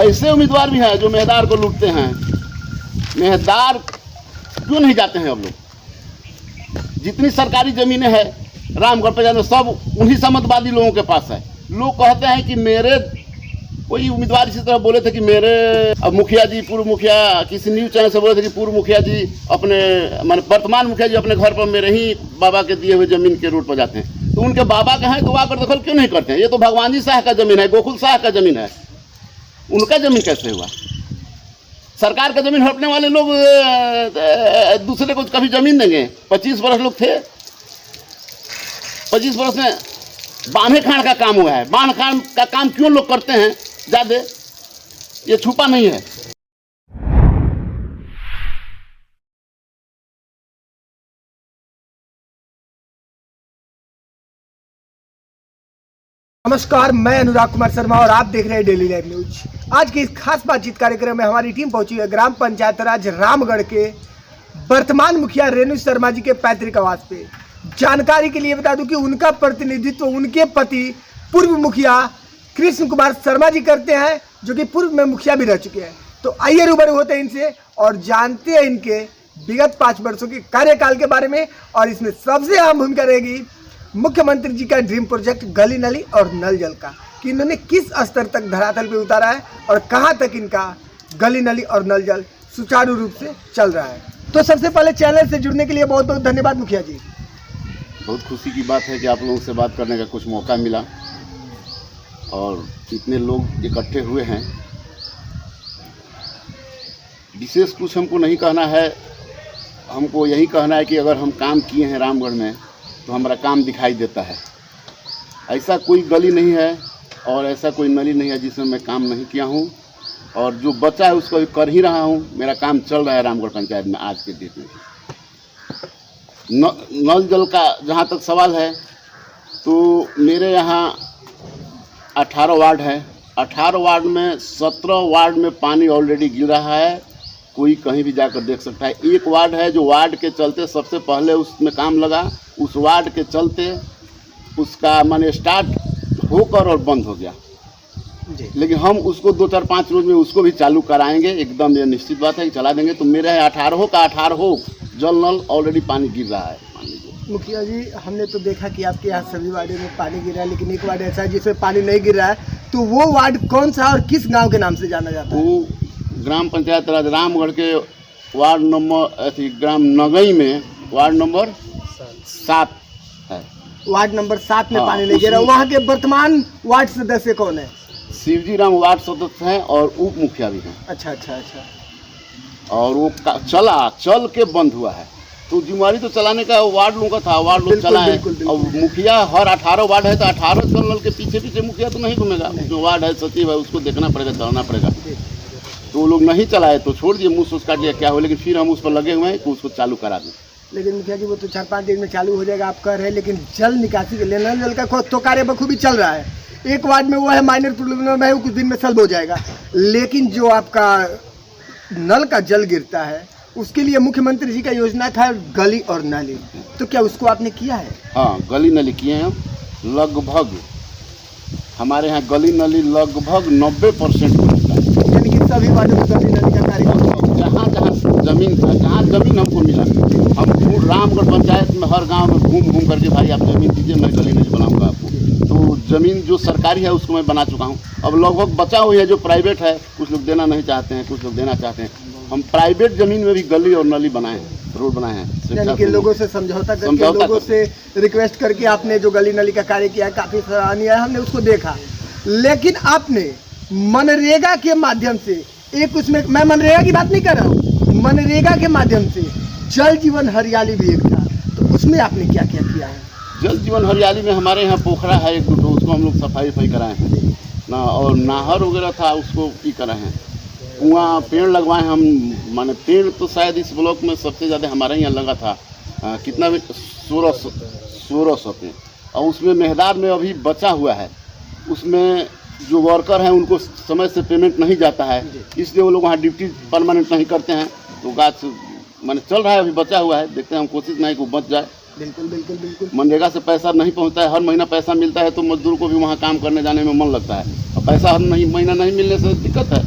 ऐसे उम्मीदवार भी हैं जो मेहदार को लूटते हैं। मेहदार क्यों नहीं जाते हैं? अब लोग जितनी सरकारी ज़मीनें हैं रामगढ़ पे जाने सब उन्हीं समझवादी लोगों के पास है। लोग कहते हैं कि मेरे कोई उम्मीदवार इसी तरह बोले थे कि मेरे अब मुखिया जी, पूर्व मुखिया किसी न्यूज़ चैनल से बोले थे कि पूर्व मुखिया जी अपने माने वर्तमान मुखिया जी अपने घर पर मेरे ही बाबा के दिए हुए ज़मीन के रोड पर जाते हैं। तो उनके बाबा का है तो आकर दखल क्यों नहीं करते हैं? ये तो भगवान जी शाह का ज़मीन है, गोकुल शाह का ज़मीन है, उनका ज़मीन कैसे हुआ? सरकार का ज़मीन हड़पने वाले लोग दूसरे को कभी ज़मीन देंगे? 25 बरस लोग थे, 25 बरस में बांधे खान का काम हुआ है। बांध खान का काम क्यों लोग करते हैं ज़्यादा, ये छुपा नहीं है। नमस्कार, मैं अनुराग कुमार शर्मा और आप देख रहे हैं डेली लाइव न्यूज। आज के इस खास बातचीत कार्यक्रम में हमारी टीम पहुंची है ग्राम पंचायत राज रामगढ़ के वर्तमान मुखिया रेणु शर्मा जी के पैतृक आवास पे। जानकारी के लिए बता दूं कि उनका प्रतिनिधित्व उनके पति पूर्व मुखिया कृष्ण कुमार शर्मा जी करते हैं, जो कि पूर्व में मुखिया भी रह चुके हैं। तो आइए रूबरू होते हैं इनसे और जानते हैं इनके विगत 5 वर्षों के कार्यकाल के बारे में। और इसमें सबसे अहम भूमिका रहेगी मुख्यमंत्री जी का ड्रीम प्रोजेक्ट गली नली और नल जल का, कि इन्होंने किस स्तर तक धरातल पे उतारा है और कहां तक इनका गली नली और नल जल सुचारू रूप से चल रहा है। तो सबसे पहले चैनल से जुड़ने के लिए बहुत बहुत धन्यवाद मुखिया जी। बहुत खुशी की बात है कि आप लोगों से बात करने का कुछ मौका मिला और इतने लोग इकट्ठे हुए हैं। विशेष कुछ हमको नहीं कहना है, हमको यही कहना है कि अगर हम काम किए हैं रामगढ़ में तो हमारा काम दिखाई देता है। ऐसा कोई गली नहीं है और ऐसा कोई नली नहीं है जिसमें मैं काम नहीं किया हूँ, और जो बचा है उसको भी कर ही रहा हूँ। मेरा काम चल रहा है रामगढ़ पंचायत में आज के डेट में। नल जल का जहाँ तक सवाल है तो मेरे यहाँ 18 वार्ड है। 18 वार्ड में 17 वार्ड में पानी ऑलरेडी गिर रहा है, कोई कहीं भी जाकर देख सकता है। एक वार्ड है जो वार्ड के चलते सबसे पहले उसमें काम लगा, उस वार्ड के चलते उसका माने स्टार्ट होकर और बंद हो गया जी। लेकिन हम उसको 2-4-5 रोज में उसको भी चालू कराएंगे, एकदम ये निश्चित बात है कि चला देंगे। तो मेरे 18 का 18 जल नल ऑलरेडी पानी गिर रहा है। मुखिया जी, हमने तो देखा कि आपके यहाँ सभी वार्डों में पानी गिर रहा है, लेकिन एक वार्ड ऐसा है जिसमें पानी नहीं गिर रहा है। तो वो वार्ड कौन सा और किस गांव के नाम से जाना जाता है? वो ग्राम पंचायत राज रामगढ़ के वार्ड नंबर ग्राम नगई में वार्ड नंबर 7 है। वार्ड नंबर 7 में पानी नहीं गिरा। वहाँ के वर्तमान वार्ड सदस्य कौन है? शिवजी राम वार्ड सदस्य हैं और उप मुखिया भी हैं। अच्छा। और वो चल के बंद हुआ है, तो जिम्मेवारी तो चलाने का वार्ड लोगों का था, वार्ड लोग चलाए। और मुखिया हर 18 वार्ड है तो 18 जल नल के पीछे मुखिया तो नहीं घूमेगा। जो वार्ड है सचिव है उसको देखना पड़ेगा, चलाना पड़ेगा। तो वो लोग नहीं चलाए तो छोड़ दिए, मुँह काट लिया क्या हो। लेकिन फिर हम उस पर लगे हुए हैं कि उसको चालू करा दें। लेकिन मुखिया जी वो तो 4-5 दिन में चालू हो जाएगा आप कह रहे हैं, लेकिन जल निकासी के लिए नल जल का तो कार्य बखूबी चल रहा है। एक वार्ड में वो है माइनर प्रॉब्लम है, वो कुछ दिन में सॉल्व हो जाएगा। लेकिन जो आपका नल का जल गिरता है उसके लिए मुख्यमंत्री जी का योजना था गली और नाली, तो क्या उसको आपने किया है? हाँ, गली नली किए हैं हम। लगभग हमारे यहाँ गली नली लगभग 90% पहुँचता है। यानी कि सभी वार्डों में गली नली का कार्य जहाँ जमीन था, जहाँ जमीन हमको मिला, हम पूरे रामगढ़ पंचायत में हर गांव में घूम करके भाई आप ज़मीन दीजिए, मैं गली नली बनाऊंगा आपको। तो ज़मीन जो सरकारी है उसको मैं बना चुका हूँ। अब लगभग बचा हुई है जो प्राइवेट है, कुछ लोग देना नहीं चाहते हैं, कुछ लोग देना चाहते हैं। हम प्राइवेट ज़मीन में भी गली और नली बनाए हैं, रोड बनाए हैं। यानी कि लोगों से समझौता करके, लोगों से रिक्वेस्ट करके आपने जो गली नली का कार्य किया है, काफ़ी सराहनीय है, हमने उसको देखा। लेकिन आपने मनरेगा के माध्यम से एक, उसमें मैं मनरेगा की बात नहीं कर रहा हूँ, मनरेगा के माध्यम से जल जीवन हरियाली भी एक था, तो उसमें आपने क्या क्या किया है? जल जीवन हरियाली में हमारे यहाँ पोखरा है 1-2, उसको हम लोग सफाई कराए हैं ना, और नहर वगैरह था उसको भी कराए हैं। कुआँ पेड़ लगवाए हम, माने पेड़ तो शायद इस ब्लॉक में सबसे ज़्यादा हमारे यहाँ लगा था। कितना भी 1600 पे, और उसमें मेहदार में अभी बचा हुआ है। उसमें जो वर्कर हैं उनको समय से पेमेंट नहीं जाता है, इसलिए वो लोग वहाँ ड्यूटी परमानेंट नहीं करते हैं। तो गाछ माने चल रहा है, अभी बचा हुआ है, देखते हैं। हम कोशिश नहीं कि वो बच जाए। बिल्कुल। मनरेगा से पैसा नहीं पहुंचता है, हर महीना पैसा मिलता है तो मजदूर को भी वहाँ काम करने जाने में मन लगता है। पैसा नहीं महीना नहीं मिलने से दिक्कत है।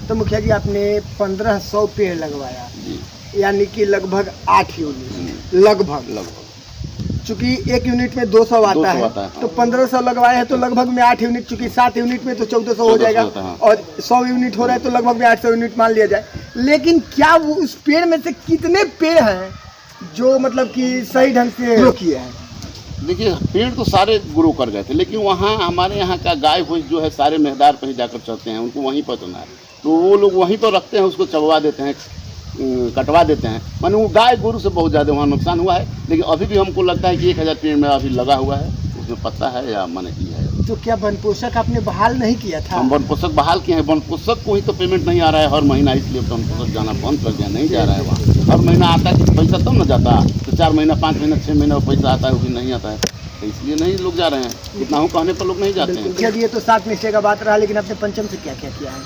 तो मुखिया जी आपने 1500 पेड़ लगवाया, जी यानी कि लगभग 8 यूनिट, लगभग चूंकि एक यूनिट में 200 आता है, तो 1500 लगवाए हैं तो लगभग में 8 यूनिट, चूंकि 7 यूनिट में तो 1400 हो जाएगा, और 100 यूनिट हो रहा है तो लगभग में 800 यूनिट मान लिया जाए। लेकिन क्या वो उस पेड़ में से कितने पेड़ हैं जो मतलब कि सही ढंग से ग्रो किए हैं? देखिए पेड़ तो सारे ग्रो कर गए थे, लेकिन वहाँ हमारे यहाँ का गाय भैंस जो है सारे मेहदार पर ही जाकर चलते हैं, उनको वहीं पर चलना है, तो वो लोग वहीं पर रखते हैं, उसको चबवा देते हैं, कटवा देते हैं। माने वो गाय गोरू से बहुत ज़्यादा वहाँ नुकसान हुआ है। लेकिन अभी भी हमको लगता है कि 1000 पेड़ में अभी लगा हुआ है, उसमें पत्ता है या माने की है। तो क्या वन पोषक आपने बहाल नहीं किया था? हम वन पोषक बहाल किए हैं, वन पोषक को ही तो पेमेंट नहीं आ रहा है हर महीना, इसलिए वन पोषक जाना बंद कर दिया, नहीं जा रहा है वहाँ। हर महीना आता है पैसा तब ना जाता, तो 4 महीना 5 महीना 6 महीना पैसा आता है, वो भी नहीं आता है, तो इसलिए नहीं लोग जा रहे हैं। कितना हूँ कहने पर लोग नहीं जाते हैं। जब ये तो 7 निश्चय का बात रहा, लेकिन आपने पंचम से क्या क्या किया है?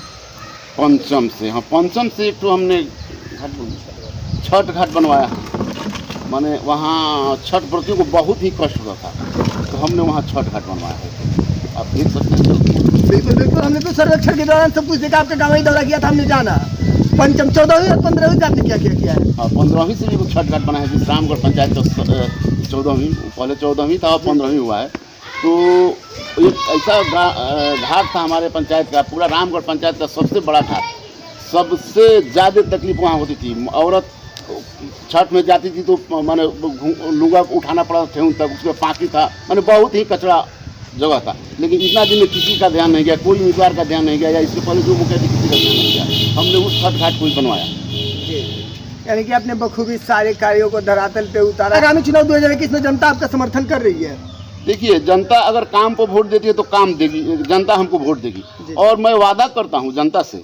पंचम से, हाँ पंचम से एक तो हमने छठ घाट बनवाया, माने वहाँ छठ व्रतियों को बहुत ही कष्ट होता था, तो हमने वहाँ छठ घाट बनवाया है, आप देख सकते हैं। बिल्कुल बिल्कुल, हमने तो सर्वेक्षण के दौरान सब कुछ देखा, आपका गाँव ही दौरा किया था, हमने जाना। पंचम 14वीं और 15वीं से आपने क्या क्या किया है? हाँ 15वीं से भी वो छठ घाट बना है, जिस रामगढ़ पंचायत का 14वीं, पहले 14वीं था और 15वीं हुआ है। तो एक ऐसा घाट था हमारे पंचायत का, पूरा रामगढ़ पंचायत का सबसे बड़ा घाट, सबसे ज़्यादा तकलीफ वहाँ होती थी। औरत छठ में जाती थी तो माने लुगा उठाना पड़ा ठेहुन तक, उसमें पाकी था, माने बहुत ही कचरा जगह था। लेकिन इतना दिन में किसी का ध्यान नहीं गया, कोई उम्मीदवार का ध्यान नहीं गया, या इससे पहले जो मुखिया थी किसी का ध्यान नहीं गया, हमने उस छठ घाट को ही बनवाया। यानी कि आपने बखूबी सारे कार्यों को धरातल पे उतारा। आगामी चुनाव 2021 में जनता आपका समर्थन कर रही है। देखिए जनता अगर काम पर वोट देती है तो काम देगी, जनता हमको वोट देगी, और मैं वादा करता हूँ जनता से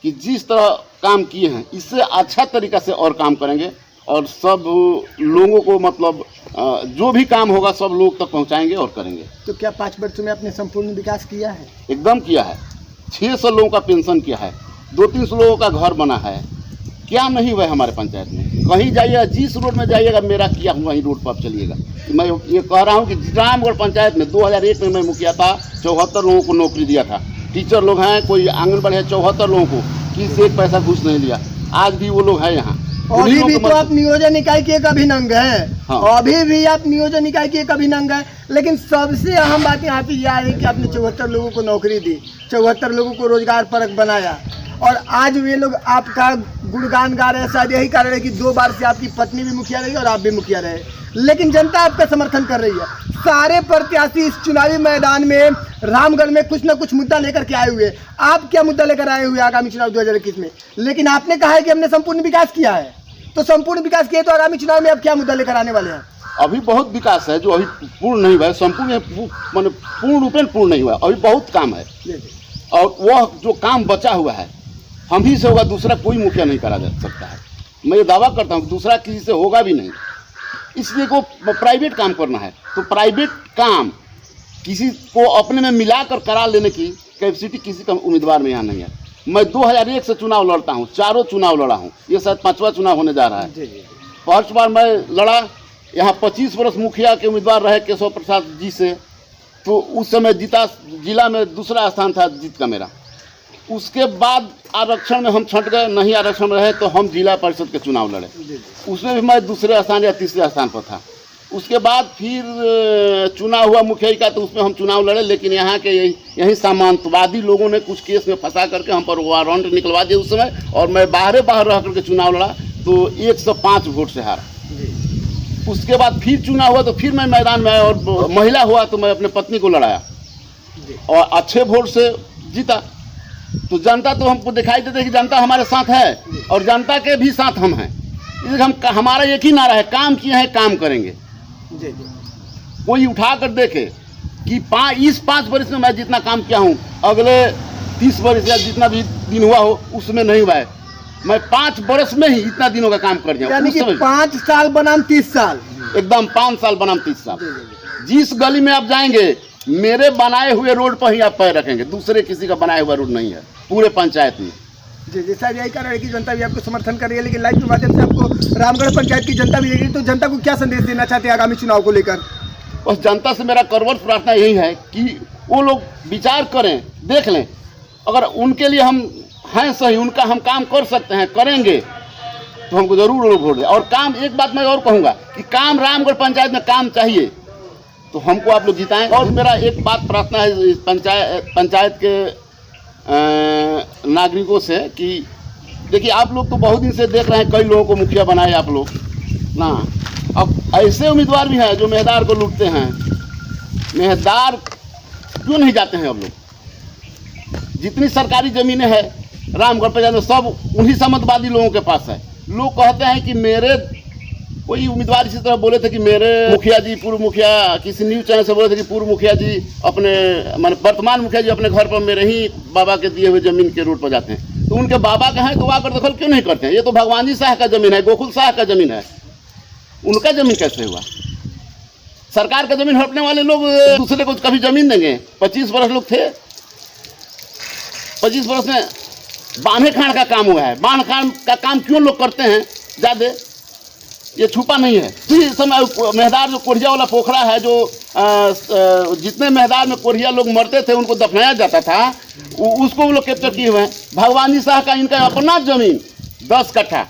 कि जिस तरह काम किए हैं इससे अच्छा तरीका से और काम करेंगे, और सब लोगों को मतलब जो भी काम होगा सब लोग तक पहुंचाएंगे और करेंगे। तो क्या 5 वर्षों में आपने संपूर्ण विकास किया है? एकदम किया है, 600 लोगों का पेंशन किया है, 200-300 लोगों का घर बना है, क्या नहीं हुआ है हमारे पंचायत में। कहीं जाइएगा, जिस रोड में जाइएगा मेरा किया हुआ ही रोड पर आप चलिएगा। मैं ये कह रहा हूँ कि रामगढ़ पंचायत में 2001 में मैं मुखिया था, 74 लोगों को नौकरी दिया था, टीचर लोग हैं, कोई आंगनबाड़ी है, 74 लोगों को किसी से एक पैसा घूस नहीं लिया, आज भी वो लोग हैं यहाँ। अभी भी तो आप नियोजन इकाई के एक अभिनंग हैं। हाँ। अभी भी आप नियोजन इकाई के एक अभिनंग हैं, लेकिन सबसे अहम बात यहाँ पे यह है कि आपने 74 लोगों को नौकरी दी, 74 लोगों को रोजगार परक बनाया, और आज वे लोग आपका गुणगान गा रहे हैं। शायद यही कारण है कि 2 बार से आपकी पत्नी भी मुखिया रही और आप भी मुखिया रहे, लेकिन जनता आपका समर्थन कर रही है। सारे प्रत्याशी इस चुनावी मैदान में रामगढ़ में कुछ न कुछ मुद्दा लेकर के आए हुए। आप क्या मुद्दा लेकर आए हुए आगामी चुनाव 2021 में? लेकिन आपने कहा है कि हमने संपूर्ण विकास किया है, तो संपूर्ण विकास किया तो आगामी चुनाव में आप क्या मुद्दा लेकर आने वाले हैं? अभी बहुत विकास है जो अभी पूर्ण नहीं हुआ है, संपूर्ण माने पूर्ण रूपेण पूर्ण नहीं हुआ है, अभी बहुत काम है, और वह जो काम बचा हुआ है हम ही से होगा, दूसरा कोई मुखिया नहीं करा जा सकता है। मैं ये दावा करता हूँ दूसरा किसी से होगा भी नहीं, इसलिए को प्राइवेट काम करना है, तो प्राइवेट काम किसी को अपने में मिलाकर करा लेने की कैपेसिटी किसी का उम्मीदवार में यहाँ नहीं है। मैं 2001 से चुनाव लड़ता हूँ, 4 चुनाव लड़ा हूँ, ये शायद 5वां चुनाव होने जा रहा है। फर्स्ट बार मैं लड़ा, यहाँ 25 वर्ष मुखिया के उम्मीदवार रहे केशव प्रसाद जी से, तो उस समय जीता, जिला में दूसरा स्थान था जीत का मेरा। उसके बाद आरक्षण में हम छंट गए, नहीं आरक्षण में रहे तो हम जिला परिषद के चुनाव लड़े, उसमें भी मैं दूसरे स्थान या तीसरे स्थान पर था। उसके बाद फिर चुनाव हुआ मुखिया का, तो उसमें हम चुनाव लड़े, लेकिन यहाँ के यही सामंतवादी लोगों ने कुछ केस में फंसा करके हम पर वारंट निकलवा दिए उस समय, और मैं बाहर रह करके चुनाव लड़ा तो 105 वोट से हारा। उसके बाद फिर चुनाव हुआ तो फिर मैं मैदान में आया, और महिला हुआ तो मैं अपने पत्नी को लड़ाया और अच्छे वोट से जीता। तो जनता तो हमको दिखाई देती है कि जनता हमारे साथ है, और जनता के भी साथ हम हैं, इसलिए हमारा एक ही नारा है, काम किए हैं काम करेंगे। कोई उठा कर देखे कि इस 5 वर्ष में मैं जितना काम किया हूँ अगले 30 वर्ष या जितना भी दिन हुआ हो उसमें नहीं हुआ है, मैं 5 वर्ष में ही इतना दिनों का काम कर दिया। यानी कि 5 साल बनाम 30 साल, एकदम 5 साल बनाम 30 साल। जिस गली में आप जाएंगे मेरे बनाए हुए रोड पर ही आप पैर रखेंगे, दूसरे किसी का बनाया हुआ रोड नहीं है पूरे पंचायत में। जी जैसा यही कारण है कि जनता भी आपको समर्थन कर रही है, लेकिन लाइव के माध्यम से आपको रामगढ़ पंचायत की जनता भी देख रही है, तो जनता को क्या संदेश देना चाहते हैं आगामी चुनाव को लेकर? बस जनता से मेरा करवट प्रार्थना यही है कि वो लोग विचार करें, देख लें। अगर उनके लिए हम हैं सही, उनका हम काम कर सकते हैं, करेंगे, तो हमको जरूर वो लोग वोट दें। और काम, एक बात मैं और कहूँगा कि काम रामगढ़ पंचायत में काम चाहिए, तो हमको आप लोग जिताएं। और मेरा एक बात प्रार्थना है इस पंचायत के नागरिकों से कि देखिए, आप लोग तो बहुत दिन से देख रहे हैं, कई लोगों को मुखिया बनाए आप लोग ना। अब ऐसे उम्मीदवार भी हैं जो मेहदार को लूटते हैं। मेहदार क्यों नहीं जाते हैं अब लोग? जितनी सरकारी ज़मीनें हैं रामगढ़ पंचायत में, सब उन्हीं सामंतवादी लोगों के पास है। लोग कहते हैं कि मेरे, कोई उम्मीदवार इसी तरह बोले थे कि मेरे मुखिया जी, पूर्व मुखिया, किसी न्यूज़ चैनल से बोले थे कि पूर्व मुखिया जी अपने, माने वर्तमान मुखिया जी अपने घर पर मेरे ही बाबा के दिए हुए ज़मीन के रोड पर जाते हैं। तो उनके बाबा का है तो आकर दखल क्यों नहीं करते हैं? ये तो भगवान जी शाह का ज़मीन है, गोकुल शाह का ज़मीन है, उनका ज़मीन कैसे हुआ? सरकार का ज़मीन हड़पने वाले लोग दूसरे को कभी ज़मीन देंगे? 25 बरस लोग थे, 25 बरस में बांधे खान का काम हुआ है। बांध खान का काम क्यों लोग करते हैं ज़्यादा? ये छुपा नहीं है। इसी समय मेहदार जो कोरिया वाला पोखरा है, जो जितने मेहदार में कोरिया लोग मरते थे उनको दफनाया जाता था, उसको वो लोग कैप्चर किए हुए हैं। भगवान जी शाह का इनका अपना ज़मीन 10 कट्ठा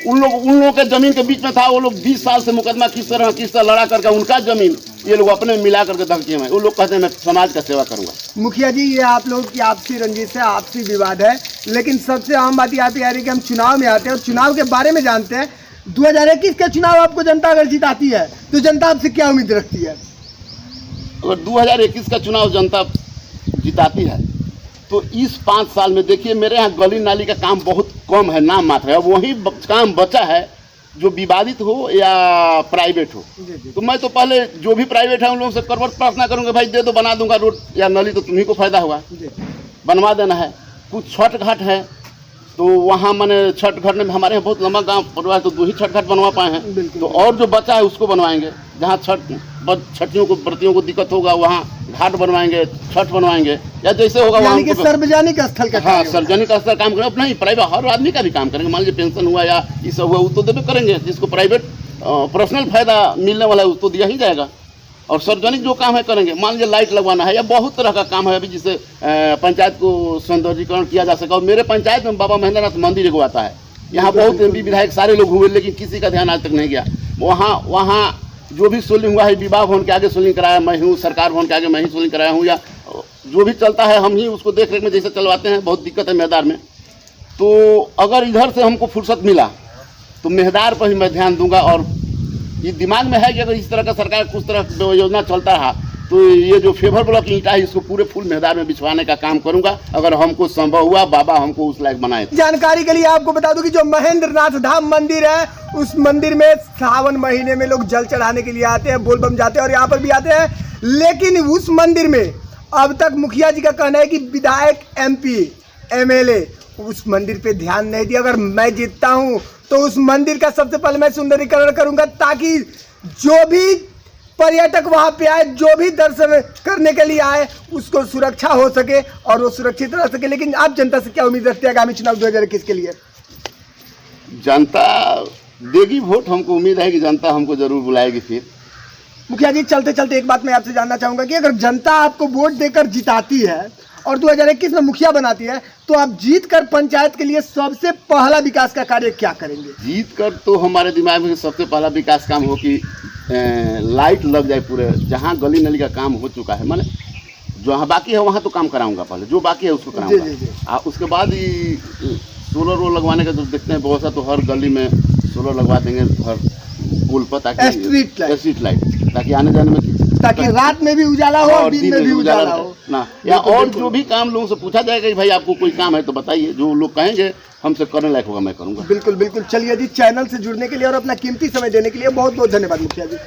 उन लोगों के ज़मीन के बीच में था। वो लोग 20 साल से मुकदमा किस तरह लड़ा करके उनका ज़मीन ये लोग अपने में मिला करके दखल किए हैं। वो लोग कहते हैं मैं समाज का सेवा करूँगा। मुखिया जी, ये आप लोग की आपसी रंजिश है, आपसी विवाद है, लेकिन सबसे आम बात यहाँ पे आ रही है कि हम चुनाव में आते हैं और चुनाव के बारे में जानते हैं। 2021 का चुनाव आपको जनता अगर जिताती है तो जनता आपसे क्या उम्मीद रखती है? अगर 2021 का चुनाव जनता जिताती है तो इस 5 साल में देखिए, मेरे यहाँ गली नाली का काम बहुत कम है, नाम मात्र है। वही काम बचा है जो विवादित हो या प्राइवेट हो। तो मैं तो पहले जो भी प्राइवेट है उन लोगों से करवट प्रार्थना करूँगा, भाई दे दो, बना दूंगा रोड या नली, तो तुम्ही को फायदा होगा, बनवा देना है। कुछ छठ घाट है तो वहाँ मैंने छठ घाट में, हमारे यहाँ बहुत लंबा गांव परिवार, तो 2 ही छठ घाट बनवा पाए हैं। तो और जो बचा है उसको बनवाएंगे। जहाँ छठियों को, व्रतियों को दिक्कत होगा वहाँ घाट बनवाएंगे, छठ बनवाएंगे, या जैसे होगा वहाँ सार्वजनिक स्थल का। हाँ, सार्वजनिक स्थल काम करेंगे। अपना ही प्राइवेट हर आदमी का भी काम करेंगे। मान लीजिए पेंशन हुआ या ये सब हुआ, वो तो देवे करेंगे। जिसको प्राइवेट पर्सनल फायदा मिलने वाला है उसको दिया ही जाएगा। और सार्वजनिक जो काम है करेंगे। मान लीजिए लाइट लगवाना है या बहुत तरह का काम है अभी, जिससे पंचायत को सौंदर्यीकरण किया जा सके। और मेरे पंचायत में बाबा महेंद्रनाथ मंदिर एगो आता है, यहाँ बहुत MP विधायक सारे लोग हुए, लेकिन किसी का ध्यान आज तक नहीं गया। वहाँ जो भी सोल्डिंग हुआ है, विवाह भवन के आगे सोल्डिंग कराया मैं हूँ, सरकार भवन के आगे मैं ही सोल्डिंग कराया हूँ, या जो भी चलता है हम ही उसको देख रेख में जैसे चलवाते हैं। बहुत दिक्कत है मेहदार में। तो अगर इधर से हमको फुर्सत मिला तो मेहदार पर ही मैं ध्यान दूंगा। और ये दिमाग में है कि अगर इस तरह का सरकार कुछ तरह योजना चलता रहा तो ये जो फेवर ब्लॉक ईंटा है इसको पूरे फुल मेहदार में बिछवाने का काम करूंगा, अगर हमको संभव हुआ, बाबा हमको उस लायक बनाए। जानकारी के लिए आपको बता दूं कि जो महेंद्रनाथ धाम मंदिर है, उस मंदिर में सावन महीने में लोग जल चढ़ाने के लिए आते हैं, बोलबम जाते हैं और यहाँ पर भी आते हैं। लेकिन उस मंदिर में अब तक मुखिया जी का कहना है कि विधायक, MP, MLA उस मंदिर पे ध्यान नहीं दिया। अगर मैं जीतता हूँ तो उस मंदिर का सबसे पहले मैं सुंदरीकरण करूंगा, ताकि जो भी पर्यटक वहां पे आए, जो भी दर्शन करने के लिए आए, उसको सुरक्षा हो सके और वो सुरक्षित रह सके। लेकिन आप जनता से क्या उम्मीद रखते हैं आगामी चुनाव 2021 के लिए? जनता देगी वोट। हमको उम्मीद है कि जनता हमको जरूर बुलाएगी फिर। मुखिया जी, चलते चलते एक बात मैं आपसे जानना चाहूंगा कि अगर जनता आपको वोट देकर जिताती है और 2021 में मुखिया बनाती है, तो आप जीत कर पंचायत के लिए सबसे पहला विकास का कार्य क्या करेंगे? जीत कर तो हमारे दिमाग में सबसे पहला विकास काम हो कि लाइट लग जाए पूरे। जहाँ गली नली का काम हो चुका है, माने जहाँ बाकी है वहाँ तो काम कराऊंगा, पहले जो बाकी है उसको कराऊंगा। उसके बाद ही सोलर वो लगवाने का जो देखते हैं बहुत सा, तो हर गली में सोलर लगवा देंगे, हर पुल पर, ताकि स्ट्रीट लाइट, ताकि आने जाने में, ताकि रात में भी उजाला हो और दिन में भी उजाला हो ना। या और जो भी काम लोगों से पूछा जाएगा कि भाई आपको कोई काम है तो बताइए, जो लोग कहेंगे हमसे करने लायक होगा मैं करूँगा। बिल्कुल बिल्कुल। चलिए जी, चैनल से जुड़ने के लिए और अपना कीमती समय देने के लिए बहुत बहुत धन्यवाद मुखिया जी।